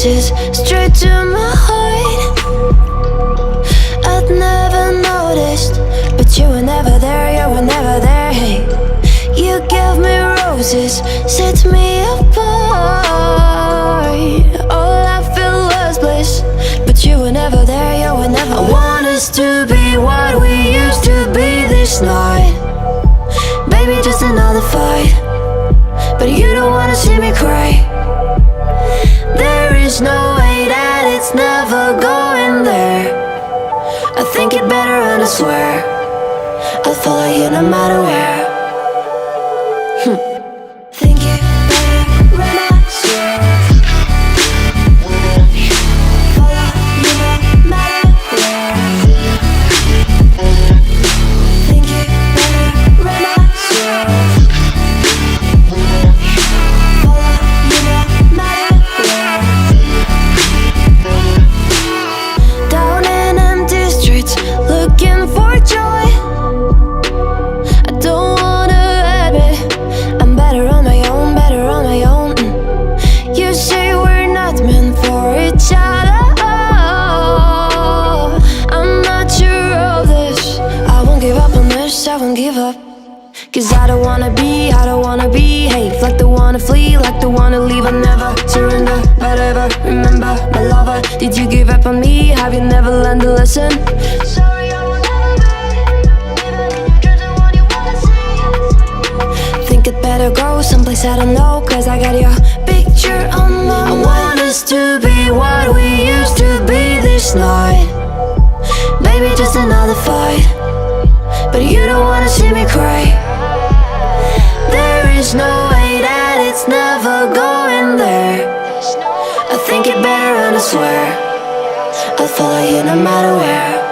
roses straight to my heart. I'd never noticed, but you were never there, you were never there. Hey, you gave me roses, set me apart. All I felt was bliss, but you were never there, you were never there. I want us to be what we used to be this night. Baby, just another fight, but you don't wanna see me cry. There is no way that it's never going there. I think it better and I swear I'll follow you no matter where. Think it better when I swear. Follow you no matter where. Think it better when I swear. Follow you no matter where. Down in empty streets, looking for joy. I don't wanna admit I'm better on my own, better on my own. You say we're not meant for each other. I'm not sure of this. I won't give up on this, I won't give up. Cause I don't wanna behave like the one to flee, like the one to leave. I never surrender, but ever remember my lover. Did you give up on me? Have you never learned a lesson? Sorry, I will never be, even in your dreams, the one you wanna see. Think it better go someplace I don't know, cause I got your picture on my mind. I want us to be what we used to be this night. Maybe just another fight, but you don't wanna see me cry. There is no way that it's never going there. I think it better and I swear I'll follow you no matter where.